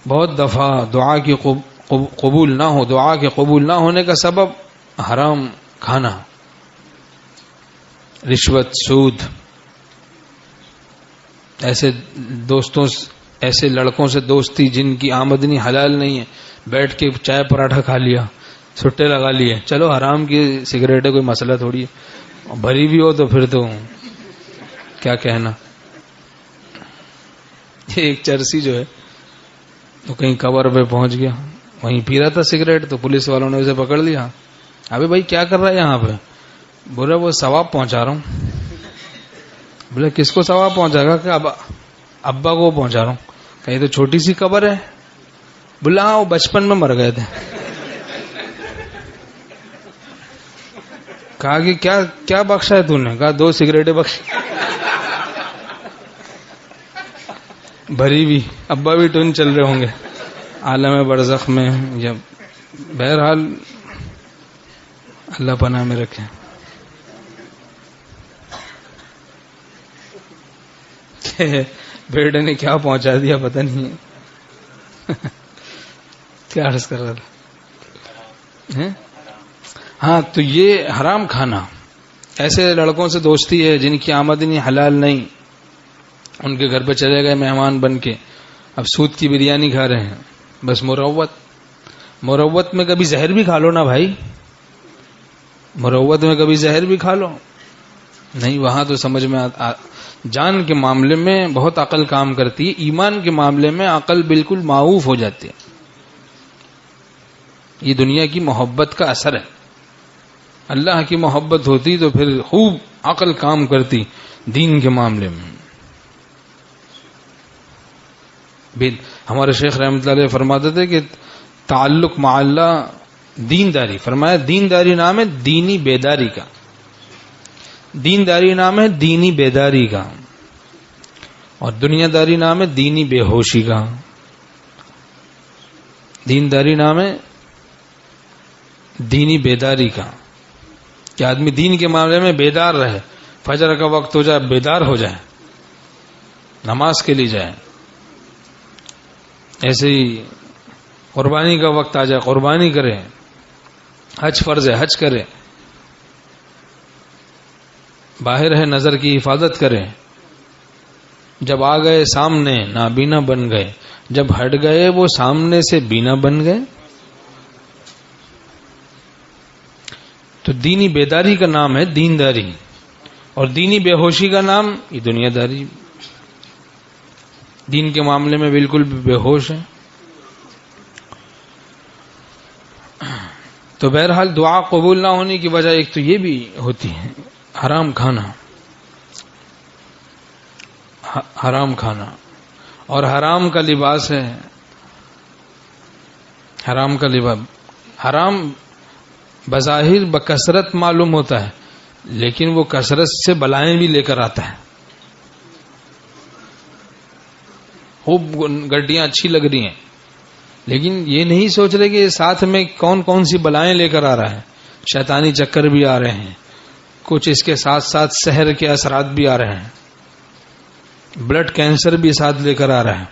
بہت دفعہ دعا کی قبول نہ ہو، دعا کے قبول نہ ہونے کا سبب حرام کھانا، رشوت، سود، ایسے دوستوں، ایسے لڑکوں سے دوستی جن کی آمدنی حلال نہیں ہے، بیٹھ کے چائے پراٹھا کھا لیا، چھٹے لگا لیے، چلو حرام کی سگریٹ ہے، کوئی مسئلہ تھوڑی ہے، بھری بھی ہو تو پھر تو کیا کہنا۔ ایک چرسی جو ہے تو کہیں قبر پہ پہنچ گیا، وہیں پی رہا تھا سگریٹ، تو پولیس والوں نے اسے پکڑ لیا۔ ابے بھائی کیا کر رہا ہے یہاں پہ؟ بولا وہ ثواب پہنچا رہا ہوں۔ بولے کس کو ثواب پہنچا گا؟ کہ ابا کو پہنچا رہا ہوں۔ کہیں تو چھوٹی سی قبر ہے؟ بولا ہاں وہ بچپن میں مر گئے تھے۔ کہا کہ کیا بخشا ہے تو نے؟ کہا 2 سگریٹیں بخش، بھری بھی، ابا بھی ٹن چل رہے ہوں گے عالم برزخ میں۔ جب بہرحال اللہ پناہ میں رکھے۔ بیٹے نے کیا پہنچا دیا پتہ نہیں کیا عرض کر رہا تھا؟ ہاں، تو یہ حرام کھانا، ایسے لڑکوں سے دوستی ہے جن کی آمدنی حلال نہیں، ان کے گھر پہ چلے گئے مہمان بن کے، اب سود کی بریانی کھا رہے ہیں، بس مروت میں کبھی زہر بھی کھا لو نا بھائی، مروت میں کبھی زہر بھی کھا لو، نہیں وہاں تو سمجھ میں جان کے معاملے میں بہت عقل کام کرتی ہے، ایمان کے معاملے میں عقل بالکل معوف ہو جاتی ہے۔ یہ دنیا کی محبت کا اثر ہے، اللہ کی محبت ہوتی تو پھر خوب عقل کام کرتی دین کے معاملے میں۔ ہمارے شیخ رحمۃ اللہ علیہ فرماتے تھے کہ تعلق مع اللہ دینداری، فرمایا دینداری نام ہے دینی بیداری کا، دینداری نام ہے دینی بیداری کا، اور دنیا داری نام ہے دینی بے ہوشی کا۔ دینداری نام ہے دینی بیداری کا، کہ آدمی دین کے معاملے میں بیدار رہے، فجر کا وقت ہو جائے بیدار ہو جائے، نماز کے لیے جائے، ایسے ہی قربانی کا وقت آ جائے قربانی کرے، حج فرض ہے حج کرے، باہر ہے نظر کی حفاظت کرے، جب آ گئے سامنے نابینا بن گئے، جب ہٹ گئے وہ سامنے سے بینا بن گئے۔ تو دینی بیداری کا نام ہے دینداری، اور دینی بے ہوشی کا نام یہ دنیا داری، دین کے معاملے میں بالکل بے ہوش ہے۔ تو بہرحال دعا قبول نہ ہونے کی وجہ ایک تو یہ بھی ہوتی ہے حرام کھانا، حرام کھانا، اور حرام کا لباس ہے، حرام کا لباس، حرام بظاہر بکثرت معلوم ہوتا ہے، لیکن وہ کثرت سے بلائیں بھی لے کر آتا ہے۔ خوب گڈیاں اچھی لگ رہی ہیں، لیکن یہ نہیں سوچ رہے کہ ساتھ میں کون کون سی بلائیں لے کر آ رہا ہے، شیطانی چکر بھی آ رہے ہیں، کچھ اس کے ساتھ ساتھ سحر کے اثرات بھی آ رہے ہیں، بلڈ کینسر بھی ساتھ لے کر آ رہا ہے،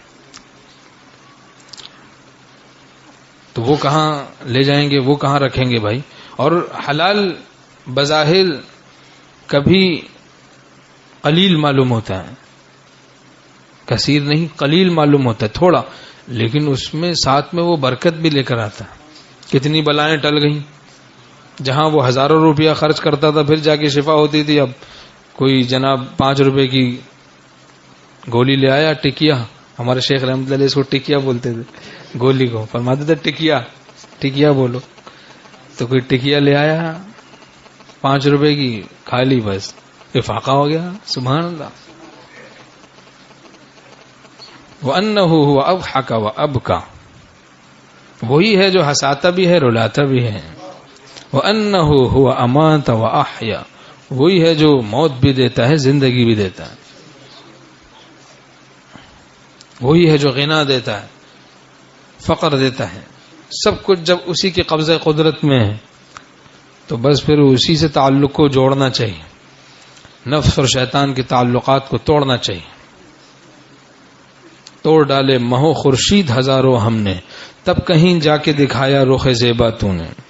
تو وہ کہاں لے جائیں گے، وہ کہاں رکھیں گے بھائی۔ اور حلال بظاہر کبھی قلیل معلوم ہوتا ہے، کثیر نہیں قلیل معلوم ہوتا ہے، تھوڑا، لیکن اس میں ساتھ میں وہ برکت بھی لے کر آتا ہے۔ کتنی بلائیں ٹل گئیں، جہاں وہ ہزاروں روپیہ خرچ کرتا تھا پھر جا کے شفا ہوتی تھی، اب کوئی جناب 5 روپے کی گولی لے آیا، ٹکیا، ہمارے شیخ رحمۃ اللہ علیہ اس کو ٹکیا بولتے تھے، گولی کو فرماتے تھے ٹکیا بولو، تو کوئی ٹکیا لے آیا 5 روپے کی، کھا لی، بس افاقہ ہو گیا۔ سبحان اللہ۔ وَأَنَّهُ هُوَ أَضْحَكَ وَأَبْكَى، وہی ہے جو ہنساتا بھی ہے رلاتا بھی ہے۔ وَأَنَّهُ هُوَ أَمَاتَ وَأَحْيَا، وہی ہے جو موت بھی دیتا ہے زندگی بھی دیتا ہے، وہی ہے جو غنا دیتا ہے، فقر دیتا ہے، سب کچھ جب اسی کے قبضہ قدرت میں ہے تو بس پھر اسی سے تعلق کو جوڑنا چاہیے، نفس اور شیطان کے تعلقات کو توڑنا چاہیے۔ توڑ ڈالے مہو خورشید ہزاروں ہم نے، تب کہیں جا کے دکھایا رخ زیبا تو نے۔